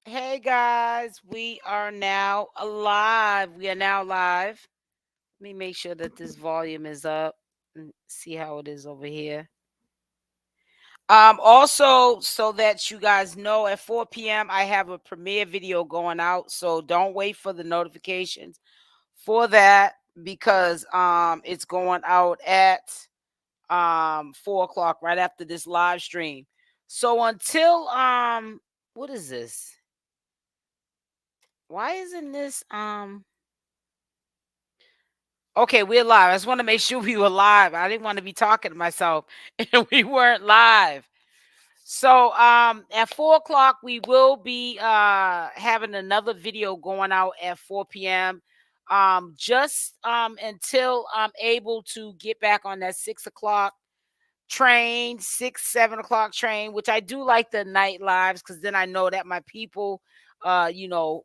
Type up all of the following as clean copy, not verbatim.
Hey guys, we are now alive. We are now live. Let me make sure that this volume is up and see how it is over here. Also, so that you guys know, at 4 p.m. I have a premiere video going out. So don't wait for the notifications for that because it's going out at 4 o'clock right after this live stream. So until what is this? Why isn't this okay, we're live. I just want to make sure we were live. I didn't want to be talking to myself and we weren't live. So at 4 o'clock we will be having another video going out at 4 p.m. Just until I'm able to get back on that 6 o'clock train, 6, 7 o'clock train, which I do like the night lives because then I know that my people uh you know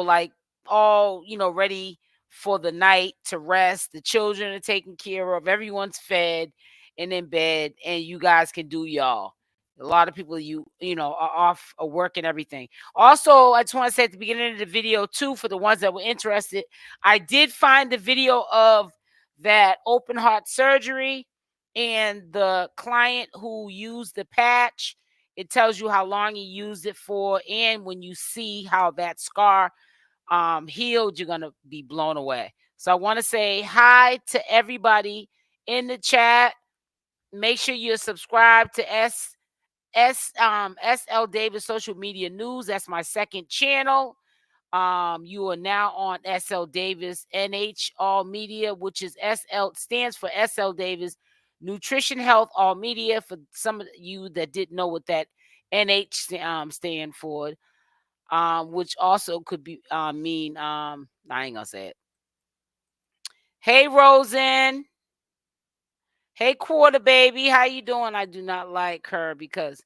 like all, ready for the night to rest. The children are taken care of, everyone's fed and in bed, and you guys can do y'all. A lot of people are off of work and everything. Also, I just want to say at the beginning of the video too, for the ones that were interested, I did find the video of that open heart surgery and the client who used the patch. It tells you how long he used it for, and when you see how that scar healed, you're gonna be blown away. So I want to say hi to everybody in the chat. Make sure you're subscribed to SL Davis Social Media News. That's my second channel. You are now on SL Davis NH All Media, which is SL stands for SL Davis Nutrition Health All Media. For some of you that didn't know what that NH stand for, which also could be mean I ain't gonna say it. Hey Rosen. Hey Quarter Baby, how you doing? I do not like her because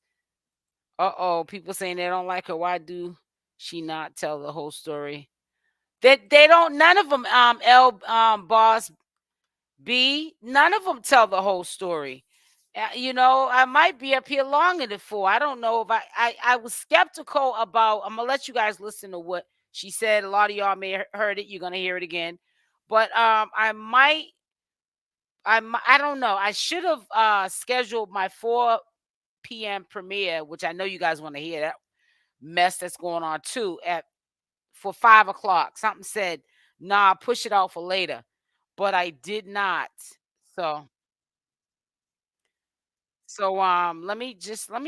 people saying they don't like her. Why do she not tell the whole story? They don't, none of them, L Boss B, none of them tell the whole story. I might be up here longer than 4. I don't know if I was skeptical about. I'm gonna let you guys listen to what she said. A lot of y'all may have heard it. You're gonna hear it again, but I don't know. I should have scheduled my 4 p.m. premiere, which I know you guys want to hear that mess that's going on too, at for 5 o'clock. Something said, nah, push it out for later, but I did not. So let me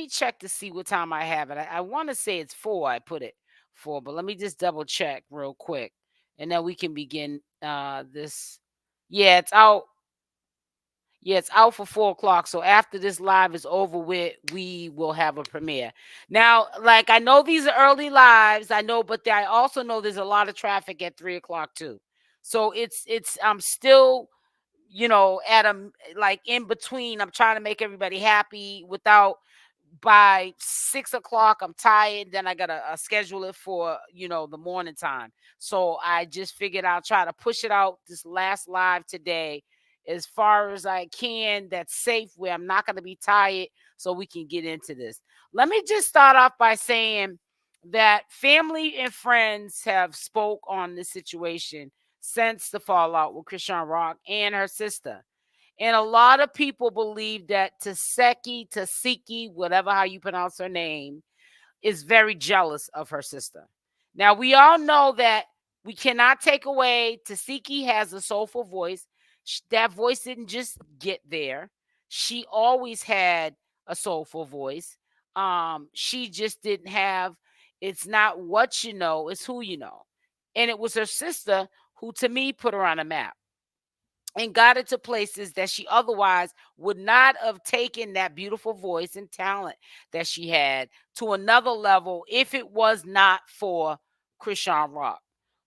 check to see what time I have it. I want to say it's 4. I put it 4, but let me just double check real quick, and then we can begin this. Yeah, it's out. Yeah, it's out for 4 o'clock. So after this live is over with, we will have a premiere. Now, like, I know these are early lives, I know, but I also know there's a lot of traffic at 3 o'clock too. So it's I'm still, at a, like, in between. I'm trying to make everybody happy without, by 6 o'clock I'm tired. Then I gotta schedule it for the morning time. So I just figured I'll try to push it out this last live today as far as I can, that's safe, where I'm not going to be tired, so we can get into this. Let me just start off by saying that family and friends have spoke on this situation since the fallout with CashApp and her sister. And a lot of people believe that Tesehki, whatever how you pronounce her name, is very jealous of her sister. Now, we all know that we cannot take away Tesehki has a soulful voice. That voice didn't just get there. She always had a soulful voice. She just didn't have, it's not what you know, it's who you know. And it was her sister who, to me, put her on a map and got it to places that she otherwise would not have taken that beautiful voice and talent that she had to another level if it was not for CashApp.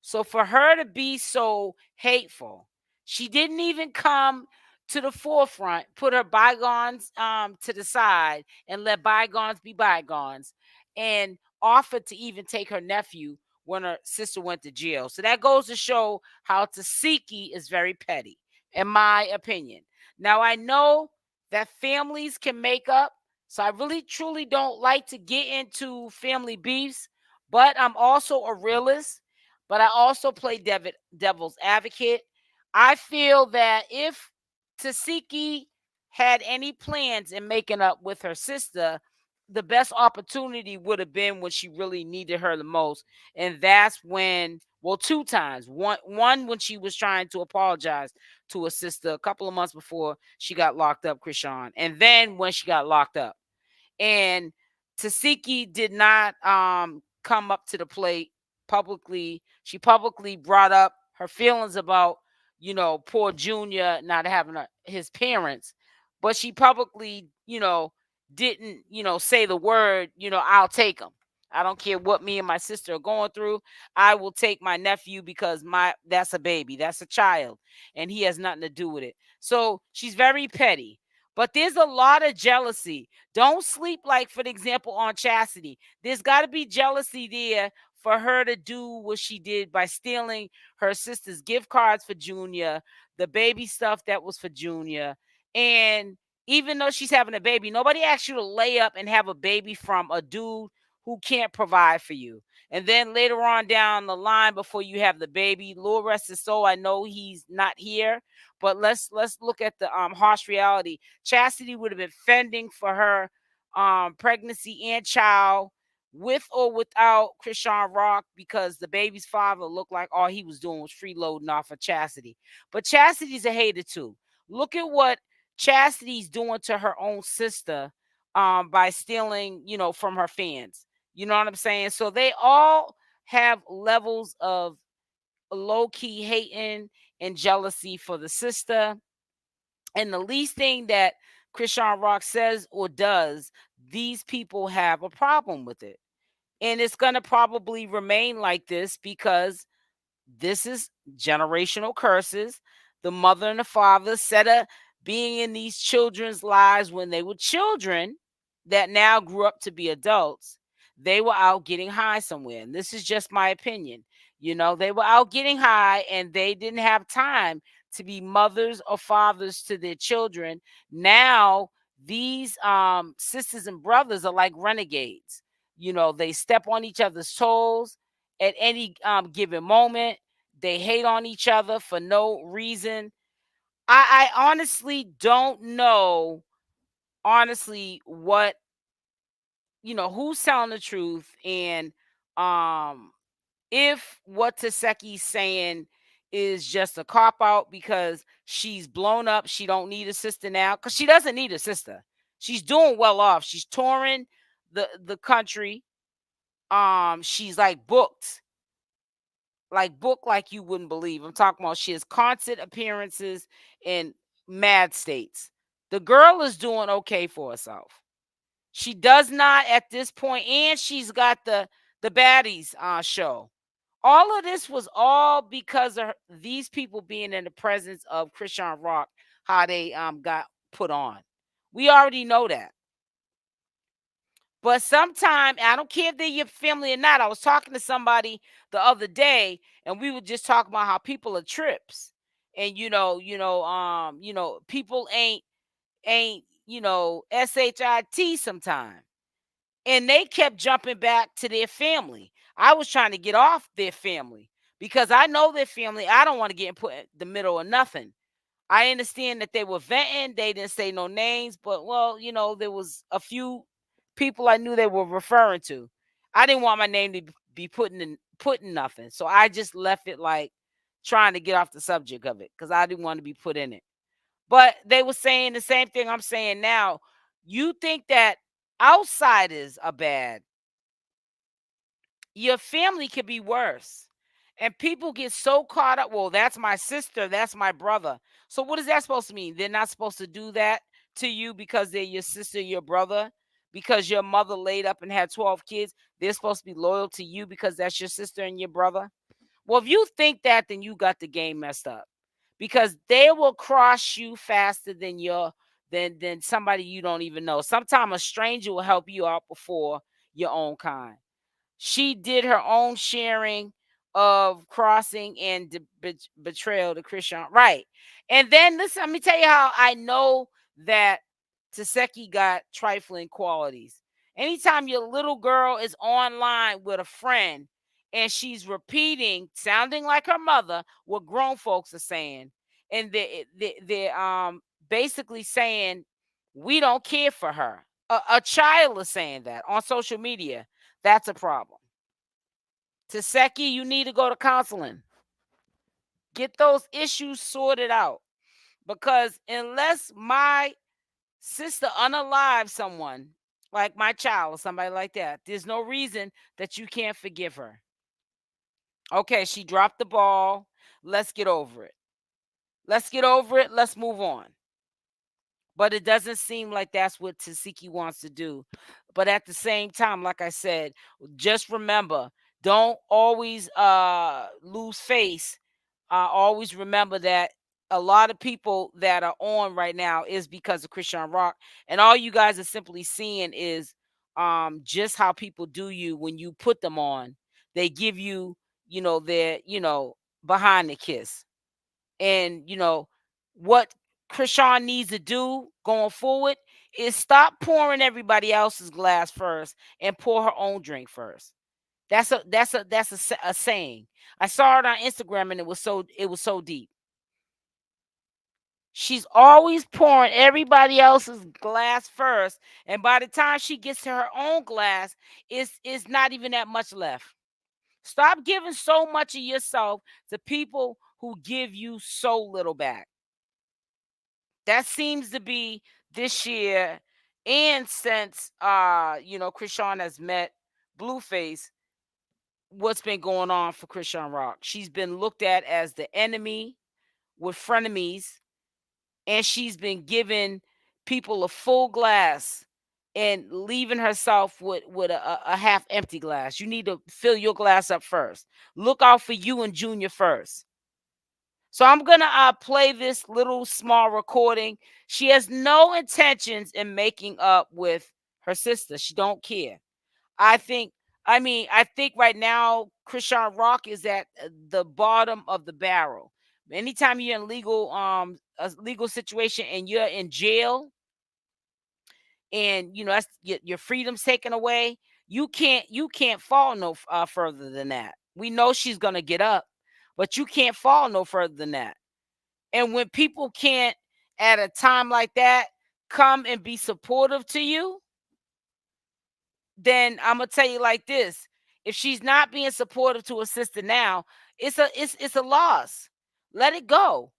So for her to be so hateful, she didn't even come to the forefront, put her bygones to the side and let bygones be bygones, and offered to even take her nephew when her sister went to jail. So that goes to show how Tesehki is very petty, in my opinion. Now, I know that families can make up, so I really truly don't like to get into family beefs, But I'm also a realist, but I also play devil's advocate. I feel that if Tesehki had any plans in making up with her sister, the best opportunity would have been when she really needed her the most. And that's when, well, two times. One when she was trying to apologize to her sister a couple of months before she got locked up, Chrisean. And then when she got locked up. And Tesehki did not come up to the plate publicly. She publicly brought up her feelings about, poor Junior not having his parents, but she publicly, didn't, say the word, I'll take him. I don't care what me and my sister are going through. I will take my nephew because that's a baby, that's a child, and he has nothing to do with it. So she's very petty. But there's a lot of jealousy. Don't sleep, like, for example, on Chastity. There's got to be jealousy there for her to do what she did by stealing her sister's gift cards for Junior, the baby stuff that was for Junior. And even though she's having a baby, nobody asks you to lay up and have a baby from a dude who can't provide for you. And then later on down the line, before you have the baby, Lord rest his soul, I know he's not here, but let's look at the harsh reality. Chastity would have been fending for her pregnancy and child, with or without CashApp, because the baby's father looked like all he was doing was freeloading off of Chastity. But Chastity's a hater too. Look at what Chastity's doing to her own sister by stealing, from her fans. You know what I'm saying? So they all have levels of low-key hating and jealousy for the sister. And the least thing that CashApp says or does, these people have a problem with it. And it's going to probably remain like this because this is generational curses. The mother and the father, instead of being in these children's lives when they were children that now grew up to be adults, they were out getting high somewhere. And this is just my opinion. They were out getting high and they didn't have time to be mothers or fathers to their children. Now, these sisters and brothers are like renegades. They step on each other's toes at any given moment. They hate on each other for no reason. I honestly don't know, honestly, what, who's telling the truth, and if what Tesehki's saying is just a cop out because she's blown up, she don't need a sister now, because she doesn't need a sister. She's doing well off. She's touring the country. She's booked like you wouldn't believe. I'm talking about she has concert appearances in mad states. The girl is doing okay for herself. She does not at this point, and she's got the baddies show. All of this was all because of these people being in the presence of CashApp, how they got put on. We already know that. But sometimes, I don't care if they're your family or not. I was talking to somebody the other day, and we were just talking about how people are trips, and people ain't shit sometimes, and they kept jumping back to their family. I was trying to get off their family because I know their family. I don't want to get put in the middle of nothing. I understand that they were venting. They didn't say no names, but well, there was a few people I knew they were referring to. I didn't want my name to be putting nothing, so I just left it, like, trying to get off the subject of it because I didn't want to be put in it. But they were saying the same thing I'm saying now. You think that outsiders are bad? Your family could be worse. And people get so caught up. Well, that's my sister. That's my brother. So what is that supposed to mean? They're not supposed to do that to you because they're your sister, your brother, because your mother laid up and had 12 kids. They're supposed to be loyal to you because that's your sister and your brother. Well, if you think that, then you got the game messed up, because they will cross you faster than somebody you don't even know. Sometimes a stranger will help you out before your own kind. She did her own sharing of crossing and betrayal to Chrisean. Right. And then listen, let me tell you how I know that Tesehki got trifling qualities. Anytime your little girl is online with a friend and she's repeating, sounding like her mother, what grown folks are saying, and they're basically saying we don't care for her. A child is saying that on social media. That's a problem. Tesehki, you need to go to counseling. Get those issues sorted out. Because unless my sister unalive someone like my child or somebody like that, there's no reason that you can't forgive her. Okay, she dropped the ball. Let's get over it. Let's get over it. Let's move on. But it doesn't seem like that's what Tesehki wants to do. But at the same time, like I said, just remember, don't always lose face. Always remember that a lot of people that are on right now is because of CashApp, and all you guys are simply seeing is just how people do you when you put them on. They give you, their, behind the kiss. And what Chrisean needs to do going forward is stop pouring everybody else's glass first and pour her own drink first. That's a saying. I saw it on Instagram and it was so deep. She's always pouring everybody else's glass first, and by the time she gets to her own glass, it's not even that much left. Stop giving so much of yourself to people who give you so little back. That seems to be this year, and since Chrisean has met Blueface, what's been going on for CashApp. She's been looked at as the enemy with frenemies, and she's been giving people a full glass and leaving herself with a half empty glass. You need to fill your glass up first. Look out for you and Junior first. So I'm going to play this little small recording. She has no intentions in making up with her sister. She don't care. I think right now CashApp is at the bottom of the barrel. Anytime you're in a legal situation and you're in jail, and that's your freedom's taken away, you can't fall no further than that. We know she's gonna get up, but you can't fall no further than that. And when people can't, at a time like that, come and be supportive to you, then I'm gonna tell you like this: if she's not being supportive to her sister now, it's a loss. Let it go.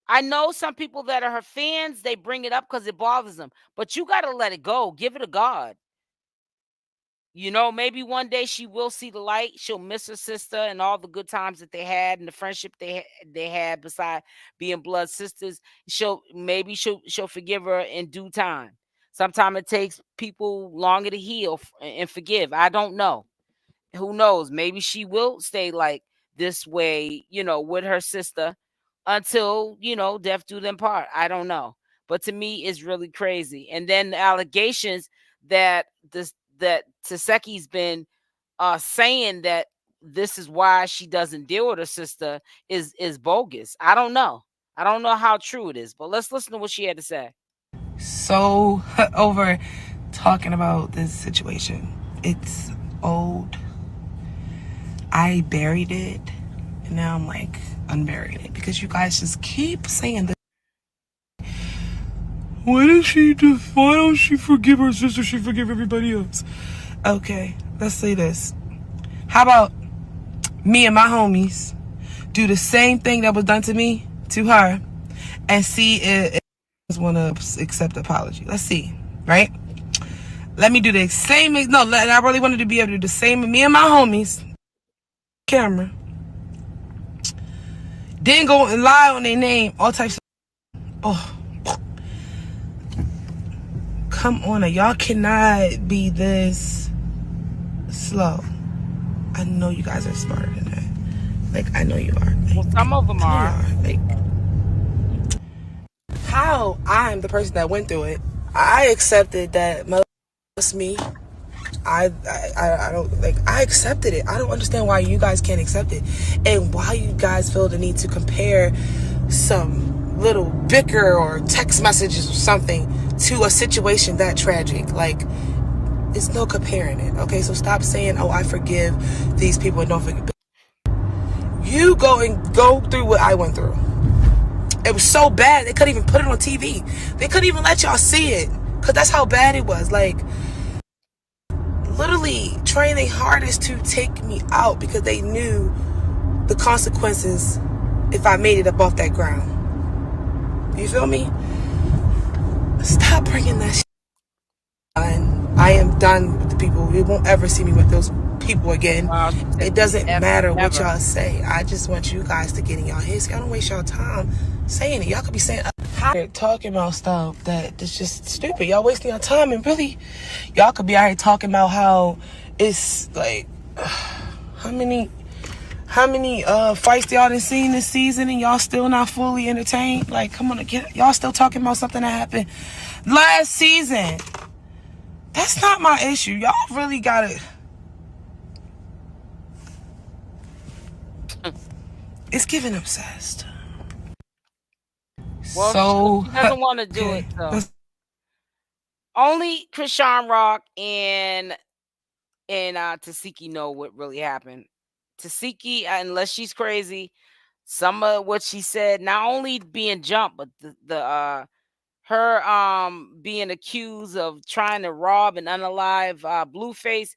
I know some people that are her fans, they bring it up because it bothers them, but you got to let it go. Give it to God. Maybe one day she will see the light. She'll miss her sister and all the good times that they had and the friendship they had beside being blood sisters. She'll forgive her in due time. Sometimes it takes people longer to heal and forgive. I don't know. Who knows? Maybe she will stay like this way, with her sister until, death do them part. I don't know. But to me, it's really crazy. And then the allegations that Tesehki's been saying that this is why she doesn't deal with her sister is bogus. I don't know. I don't know how true it is, but let's listen to what she had to say. So over talking about this situation. It's old. I buried it, and now I'm like unburying it because you guys just keep saying this. Why don't she forgive her sister? She forgive everybody else. Okay, let's say this. How about me and my homies do the same thing that was done to me to her, and see if want to accept the apology. Let's see, right? Let me do the same. No, I really wanted to be able to do the same with me and my homies. Camera. Didn't go and lie on their name. All types of. Oh. Come on, y'all cannot be this slow. I know you guys are smarter than that. Like, I know you are. Like, well, some of them are. Like, how I'm the person that went through it. I accepted that was me. I don't like. I accepted it. I don't understand why you guys can't accept it, and why you guys feel the need to compare some little bicker or text messages or something to a situation that tragic. Like, It's no comparing it. Okay, so stop saying, "Oh, I forgive these people and don't forgive." You go through what I went through. It was so bad they couldn't even put it on TV. They couldn't even let y'all see it because that's how bad it was. Like, literally trying their hardest to take me out because they knew the consequences if I made it up off that ground. You feel me? Stop bringing that shit. And I am done with the people. You won't ever see me with those people again. Wow, It doesn't matter what never. y'all say. I just want you guys to get in y'all heads. Y'all don't waste y'all time saying it. Y'all could be saying talking about stuff that is just stupid. Y'all wasting your time, and really, y'all could be out here talking about how it's like how many fights y'all done seen this season, and y'all still not fully entertained. Like, come on, y'all still talking about something that happened last season. That's not my issue. Y'all really gotta. It's giving obsessed. Well, So she doesn't want to do it, okay. so only Chrisean Rock and Tesehki know what really happened. Tesehki, unless she's crazy, some of what she said, not only being jumped, but the her being accused of trying to rob and unalive Blueface.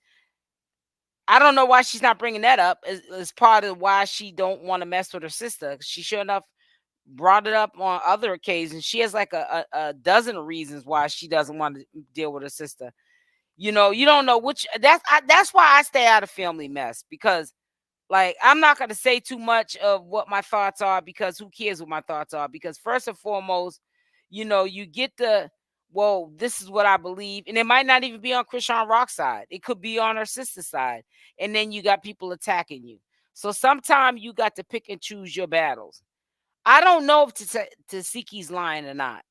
I don't know why she's not bringing that up as part of why she don't want to mess with her sister. She sure enough brought it up on other occasions. She has like a dozen reasons why she doesn't want to deal with her sister. You know, you don't know which. That's why I stay out of family mess, because like I'm not gonna say too much of what my thoughts are, because who cares what my thoughts are? Because first and foremost, you know, you get the, well, this is what I believe, and it might not even be on Chrisean Rock's side. It could be on her sister's side, and then you got people attacking you. So sometimes you got to pick and choose your battles. I don't know if Tesehki's lying or not.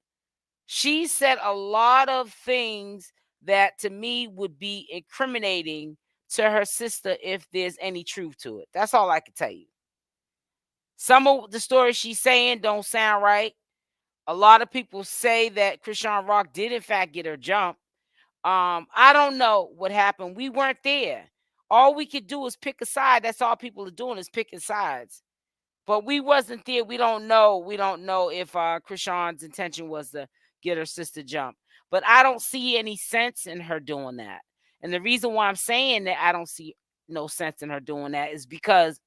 She said a lot of things that to me would be incriminating to her sister if there's any truth to it. That's all I can tell you. Some of the stories she's saying don't sound right. A lot of people say that Chrisean Rock did in fact get her jumped. I don't know what happened. We weren't there. All we could do is pick a side. That's all people are doing is picking sides. But we wasn't there. We don't know. We don't know if Chrisean's intention was to get her sister jumped. But I don't see any sense in her doing that. And the reason why I'm saying that I don't see no sense in her doing that is because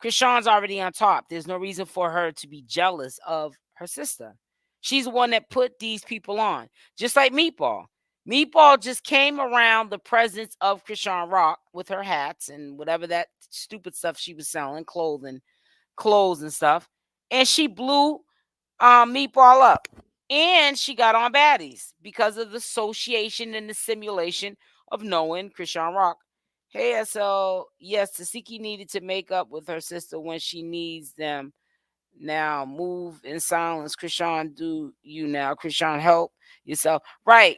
Chrisean's already on top. There's no reason for her to be jealous of her sister. She's the one that put these people on. Just like Meatball. Meatball just came around the presence of Chrisean Rock with her hats and whatever that stupid stuff she was selling, clothes and stuff. And she blew Meatball up. And she got on baddies because of the association and the simulation of knowing Chrisean Rock. Hey, SL, yes, Tesehki needed to make up with her sister when she needs them. Now move in silence. Chrisean, do you now? Chrisean, help yourself. Right.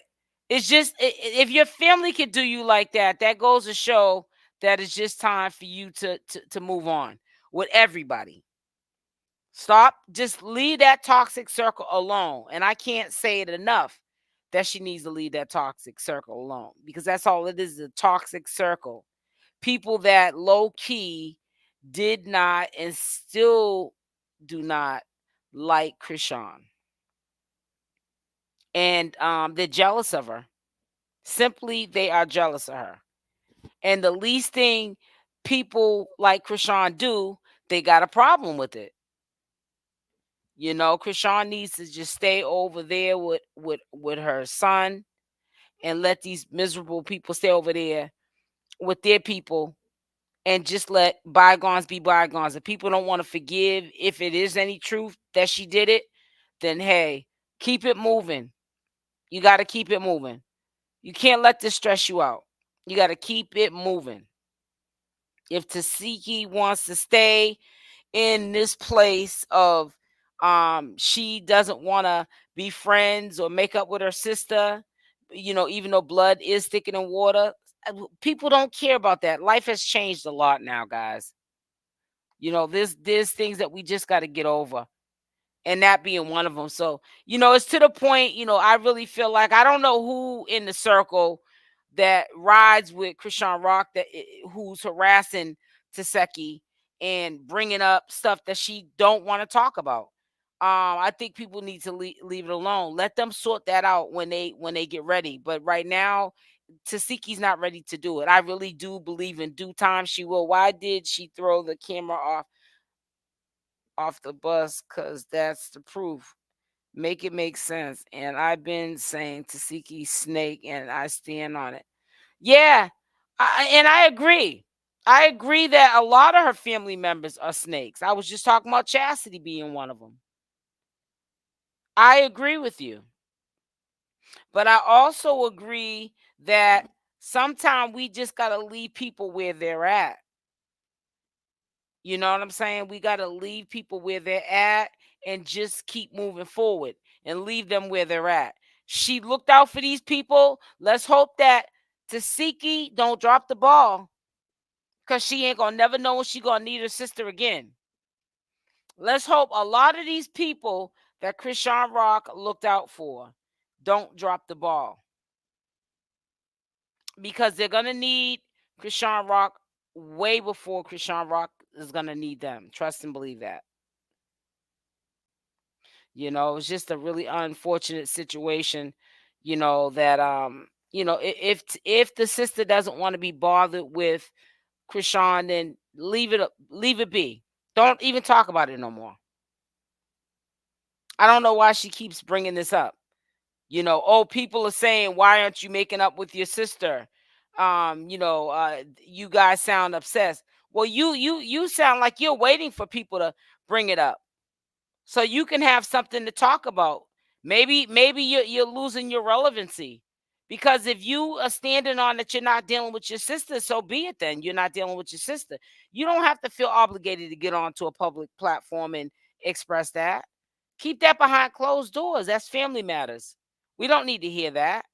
It's just if your family can do you like that, that goes to show that it's just time for you to move on with everybody. Stop. Just leave that toxic circle alone. And I can't say it enough that she needs to leave that toxic circle alone, because that's all it is, a toxic circle. People that low key did not and still do not like Chrisean. And they're jealous of her. Simply, they are jealous of her. And the least thing people like Chrisean do, they got a problem with it. You know, Chrisean needs to just stay over there with her son and let these miserable people stay over there with their people and just let bygones be bygones. If people don't want to forgive, if it is any truth that she did it, then hey, keep it moving. You got to keep it moving. You can't let this stress you out. You got to keep it moving. If Tesehki wants to stay in this place of she doesn't want to be friends or make up with her sister, you know, even though blood is thicker than water, people don't care about that. Life has changed a lot now, guys. You know, there's things that we just got to get over, and that being one of them. So, you know, it's to the point, you know, I really feel like I don't know who in the circle, that rides with Chrisean Rock, who's harassing Tesehki and bringing up stuff that she don't want to talk about. I think people need to leave it alone. Let them sort that out when they get ready. But right now, Tesehki's not ready to do it. I really do believe in due time she will. Why did she throw the camera off the bus? Because that's the proof. Make it make sense. And I've been saying Tesehki snake, and I stand on it. Yeah, and I agree. I agree that a lot of her family members are snakes. I was just talking about Chastity being one of them. I agree with you. But I also agree that sometimes we just got to leave people where they're at. You know what I'm saying? We got to leave people where they're at and just keep moving forward and leave them where they're at. She looked out for these people. Let's hope that Tesehki don't drop the ball, because she ain't gonna never know when she gonna need her sister again. Let's hope a lot of these people that Chrisean Rock looked out for don't drop the ball, because they're gonna need Chrisean Rock way before Chrisean Rock is gonna need them. Trust and believe that. It's just a really unfortunate situation. That if the sister doesn't want to be bothered with Chrisean, then leave it be. Don't even talk about it no more. I don't know why she keeps bringing this up. Oh, people are saying, why aren't you making up with your sister? You guys sound obsessed. Well, you sound like you're waiting for people to bring it up so you can have something to talk about. Maybe you're losing your relevancy, because if you are standing on that you're not dealing with your sister, so be it. Then you're not dealing with your sister. You don't have to feel obligated to get onto a public platform and express that. Keep that behind closed doors. That's family matters. We don't need to hear that.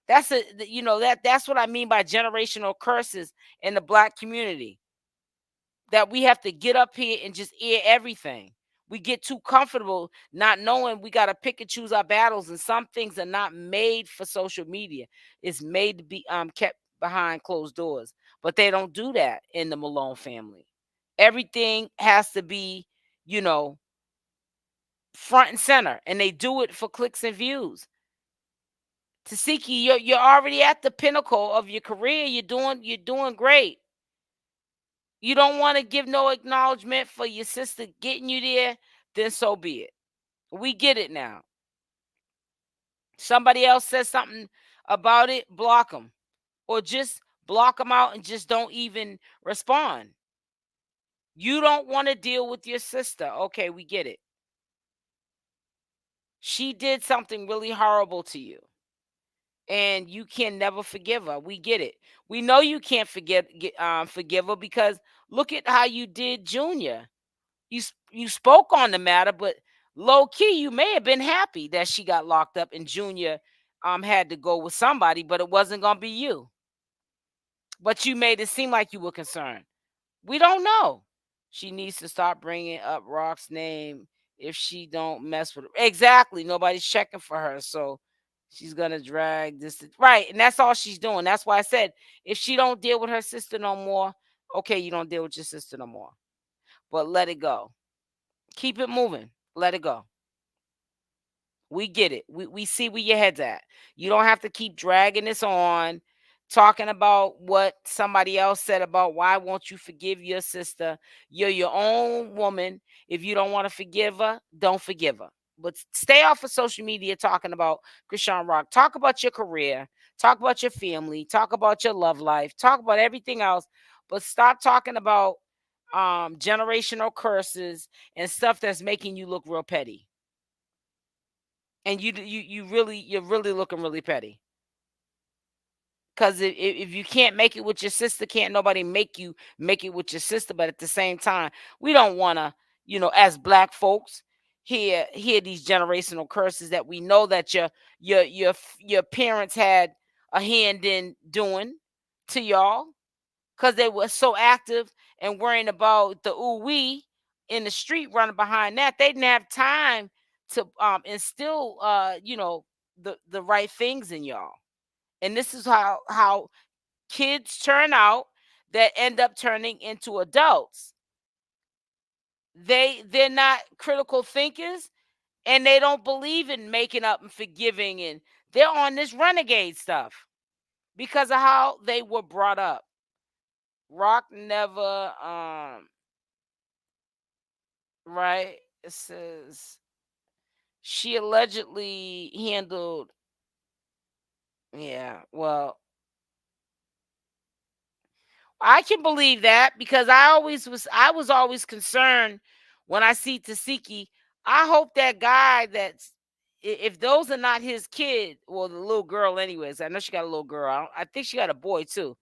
That's what I mean by generational curses in the Black community. That we have to get up here and just air everything. We get too comfortable not knowing we got to pick and choose our battles, and some things are not made for social media. It's made to be kept behind closed doors. But they don't do that in the Malone family. Everything has to be, you know, front and center, and they do it for clicks and views. Tesehki, you're already at the pinnacle of your career. You're doing great. You don't want to give no acknowledgement for your sister getting you there, then so be it. We get it now. Somebody else says something about it, block them. Or just block them out and just don't even respond. You don't want to deal with your sister. Okay, we get it. She did something really horrible to you, and you can never forgive her. We get it. We know you can't forgive her, because look at how you did Junior. You spoke on the matter, but low key, you may have been happy that she got locked up and Junior had to go with somebody, but it wasn't gonna be you. But you made it seem like you were concerned. We don't know. She needs to stop bringing up Rock's name if she don't mess with her. Exactly. Nobody's checking for her, so she's gonna drag this right, and that's all she's doing. That's why I said, if she don't deal with her sister no more, okay, you don't deal with your sister no more. But let it go. Keep it moving. Let it go. We get it. We see where your head's at. You don't have to keep dragging this on, talking about what somebody else said about why won't you forgive your sister. You're your own woman. If you don't want to forgive her, don't forgive her. But stay off of social media talking about Chrisean Rock. Talk about your career. Talk about your family. Talk about your love life. Talk about everything else. But stop talking about generational curses and stuff that's making you look real petty. And you're really looking really petty. Because if you can't make it with your sister, can't nobody make you make it with your sister. But at the same time, we don't want to, as Black folks, hear these generational curses that we know that your parents had a hand in doing to y'all, because they were so active and worrying about the ooh wee in the street, running behind that. They didn't have time to instill the right things in y'all. And this is how kids turn out that end up turning into adults. They're not critical thinkers, and they don't believe in making up and forgiving, and they're on this renegade stuff because of how they were brought up. Rock never right, it says she allegedly handled, yeah, well, I can believe that because I was always concerned when I see Tesehki. I hope that guy that's, if those are not his kid, well, the little girl anyways. I know she got a little girl. I think she got a boy too.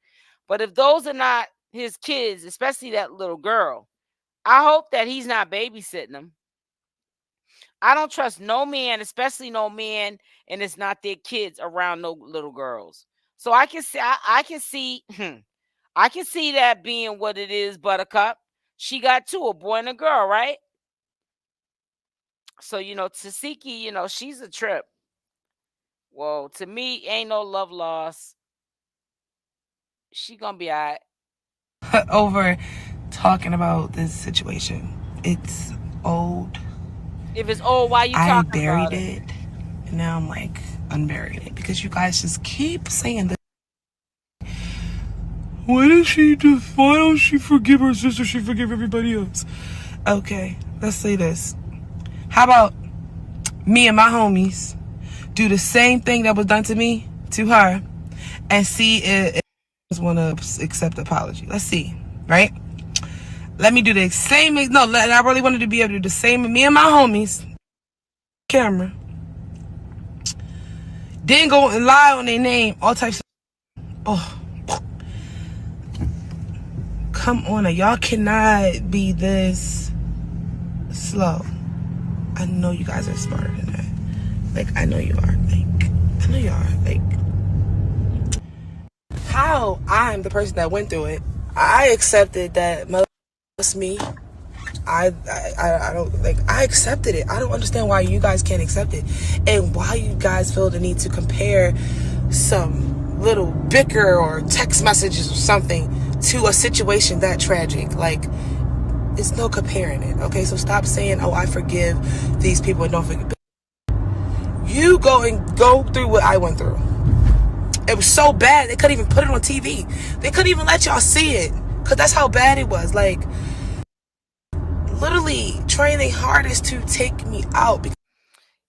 But if those are not his kids, especially that little girl, I hope that he's not babysitting them. I don't trust no man, especially no man, and it's not their kids around no little girls. So I can see, I can see, I can see that being what it is, Buttercup. She got two, a boy and a girl, right? So, Tesehki, she's a trip. Well, to me, ain't no love loss. She gonna be all right. Over talking about this situation. It's old. If it's old, why you I talking buried about it? it, and now I'm like unburying it because you guys just keep saying this. Why does she just? Why don't she forgive her sister? She forgive everybody else. Okay, let's say this. How about me and my homies do the same thing that was done to me to her, and see if want to accept the apology. Let's see, right? Let me do the same. No, I really wanted to be able to do the same. Me and my homies, camera, didn't go and lie on their name, all types of. Oh, come on, y'all cannot be this slow. I know you guys are smarter than that. Like, I know you are. Like, I know you are. Like, how I'm the person that went through it. I accepted that was me. I don't, like, I accepted it. I don't understand why you guys can't accept it, and why you guys feel the need to compare some little bicker or text messages or something to a situation that tragic. Like, it's no comparing it. Okay, so stop saying, "Oh, I forgive these people and don't forgive." You go through what I went through. It was so bad they couldn't even put it on TV. They couldn't even let y'all see it because that's how bad it was. Like, literally trying their hardest to take me out.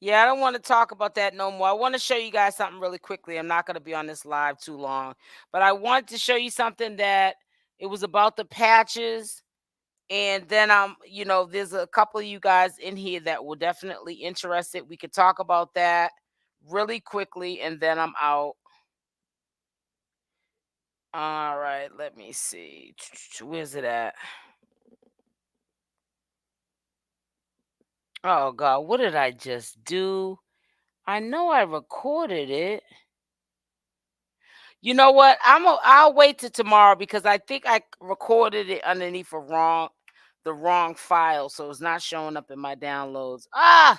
Yeah, I don't want to talk about that no more. I want to show you guys something really quickly. I'm not going to be on this live too long, but I wanted to show you something that it was about the patches. And then there's a couple of you guys in here that were definitely interested. We could talk about that really quickly, and then I'm out. All right, let me see. Where's it at? Oh God, what did I just do? I know I recorded it. You know what? I'll wait till tomorrow because I think I recorded it underneath the wrong file, so it's not showing up in my downloads. Oh,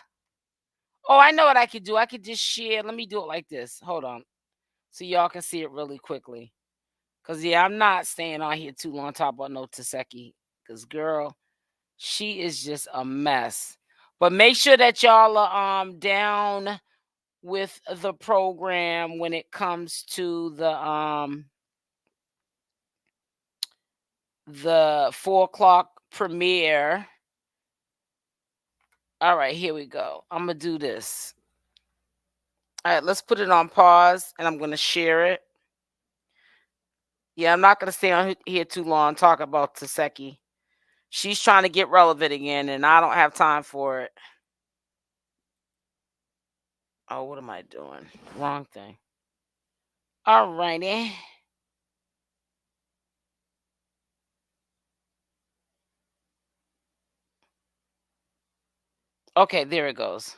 I know what I could do. I could just share. Let me do it like this. Hold on, so y'all can see it really quickly. Cause yeah, I'm not staying on here too long talking about no Tesehki. Cause girl, she is just a mess. But make sure that y'all are down with the program when it comes to the 4 o'clock premiere. All right, here we go. I'm gonna do this. All right, let's put it on pause, and I'm gonna share it. Yeah, I'm not gonna stay on here too long talking about Tesehki. She's trying to get relevant again, and I don't have time for it. Oh, what am I doing? Wrong thing. All righty. Okay, there it goes.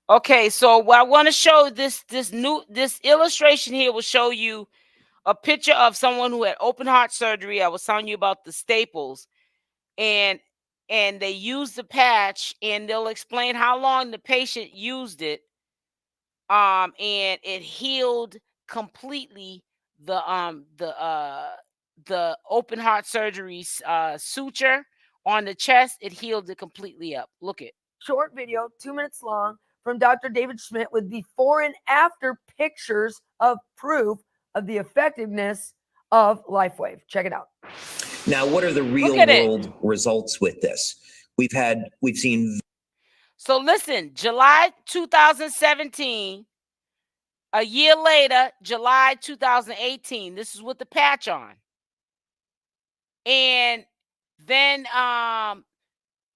Okay, so what I want to show this illustration here will show you a picture of someone who had open heart surgery. I was telling you about the staples, and they use the patch, and they'll explain how long the patient used it. and it healed completely the open heart surgery suture on the chest. It healed it completely up. Look it. Short video, 2 minutes long, from Dr. David Schmidt with before and after pictures of proof of the effectiveness of LifeWave. Check it out. Now, what are the real world results with this? We've seen. So listen, July 2017, a year later, July 2018, this is with the patch on. And then,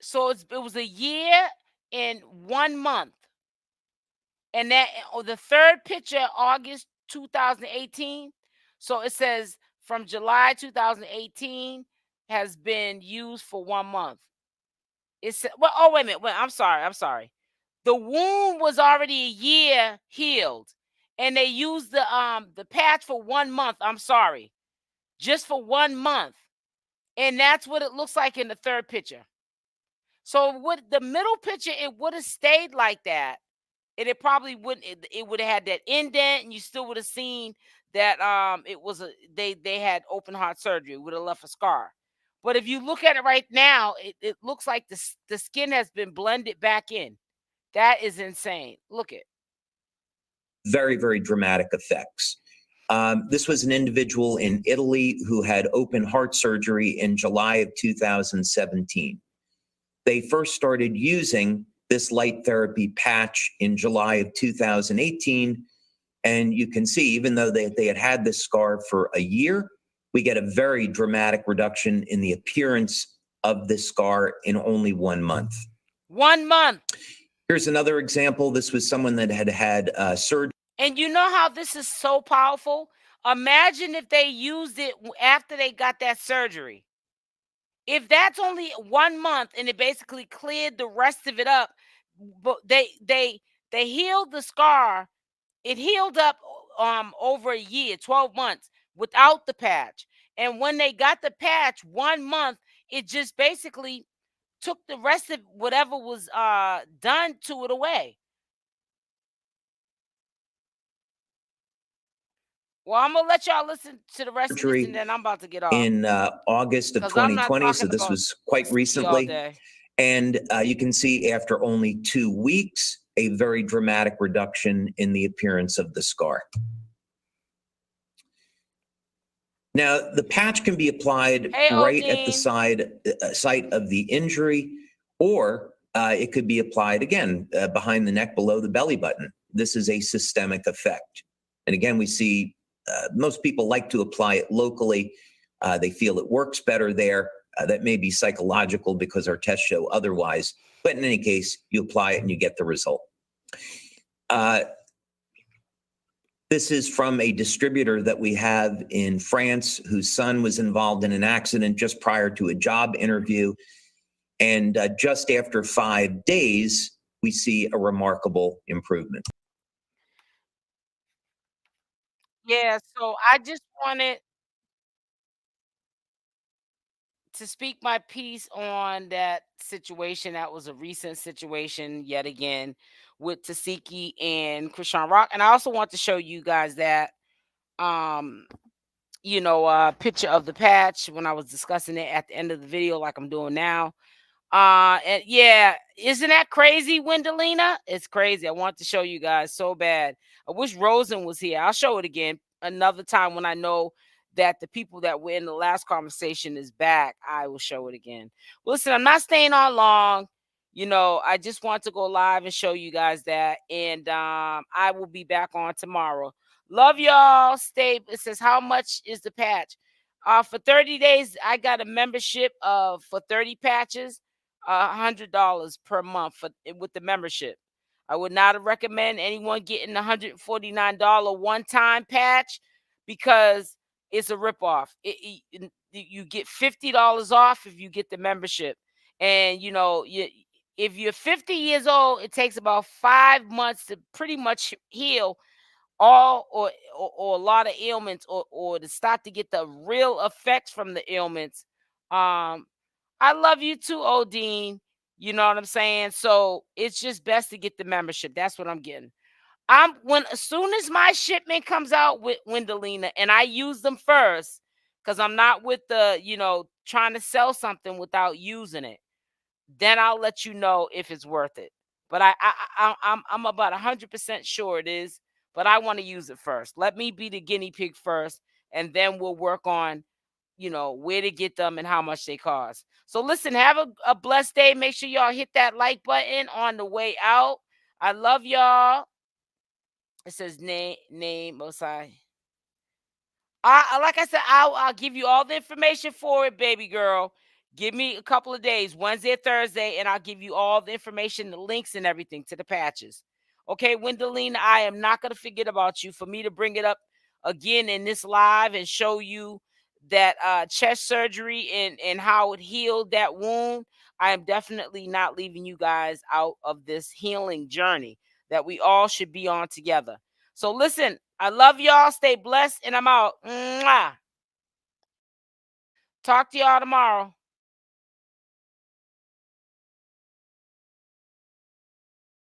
so it was a year and 1 month. And that, the third picture, August 2018. So it says from July 2018 has been used for 1 month. It's, well, oh, wait a minute. Wait, I'm sorry. The wound was already a year healed, and they used the patch for 1 month. I'm sorry, just for 1 month, and that's what it looks like in the third picture. So with the middle picture, it would have stayed like that, and it probably wouldn't. It would have had that indent, and you still would have seen that it was they had open heart surgery. It would have left a scar. But if you look at it right now, it looks like the skin has been blended back in. That is insane. Look it. Very, very dramatic effects. This was an individual in Italy who had open heart surgery in July of 2017. They first started using this light therapy patch in July of 2018. And you can see, even though they had this scar for a year, we get a very dramatic reduction in the appearance of this scar in only 1 month. 1 month. Here's another example. This was someone that had surgery. And you know how this is so powerful? Imagine if they used it after they got that surgery. If that's only 1 month and it basically cleared the rest of it up, but they healed the scar. It healed up over a year, 12 months without the patch. And when they got the patch 1 month, it just basically took the rest of whatever was done to it away. Well, I'm gonna let y'all listen to the rest of this, and then I'm about to get off. In August of 2020, so this was quite recently. And you can see after only 2 weeks, a very dramatic reduction in the appearance of the scar. Now, the patch can be applied right at the site of the injury, or it could be applied, again, behind the neck below the belly button. This is a systemic effect. And again, we see most people like to apply it locally. They feel it works better there. That may be psychological because our tests show otherwise. But in any case, you apply it and you get the result. This is from a distributor that we have in France whose son was involved in an accident just prior to a job interview. And just after 5 days, we see a remarkable improvement. Yeah, so I just wanted to speak my piece on that situation. That was a recent situation yet again with Tesehki and Chrisean Rock. And I also want to show you guys that picture of the patch when I was discussing it at the end of the video, like I'm doing now. And yeah, isn't that crazy, Wendelina? It's crazy. I want to show you guys so bad. I wish Rosen was here. I'll show it again another time when I know that the people that were in the last conversation is back. I will show it again. Listen, I'm not staying on long. I just want to go live and show you guys that. And I will be back on tomorrow. Love y'all. Stay. It says, how much is the patch? For 30 days, I got a membership for 30 patches, $100 per month with the membership. I would not recommend anyone getting the $149 one-time patch because it's a ripoff. You get $50 off if you get the membership. And, if you're 50 years old, it takes about 5 months to pretty much heal all or a lot of ailments or to start to get the real effects from the ailments. I love you too, Odine. You know what I'm saying? So it's just best to get the membership. That's what I'm getting. As soon as my shipment comes out with Wendelina and I use them first, because I'm not with the, trying to sell something without using it, then I'll let you know if it's worth it. But I'm about 100% sure it is, but I want to use it first. Let me be the guinea pig first, and then we'll work on, where to get them and how much they cost. So listen, have a blessed day. Make sure y'all hit that like button on the way out. I love y'all. It says name Osai. Like I said, I'll give you all the information for it, baby girl. Give me a couple of days, Wednesday or Thursday, and I'll give you all the information, the links and everything to the patches. Okay, Wendelina, I am not going to forget about you. For me to bring it up again in this live and show you that chest surgery and how it healed that wound, I am definitely not leaving you guys out of this healing journey that we all should be on together. So listen, I love y'all. Stay blessed, and I'm out. Mwah. Talk to y'all tomorrow.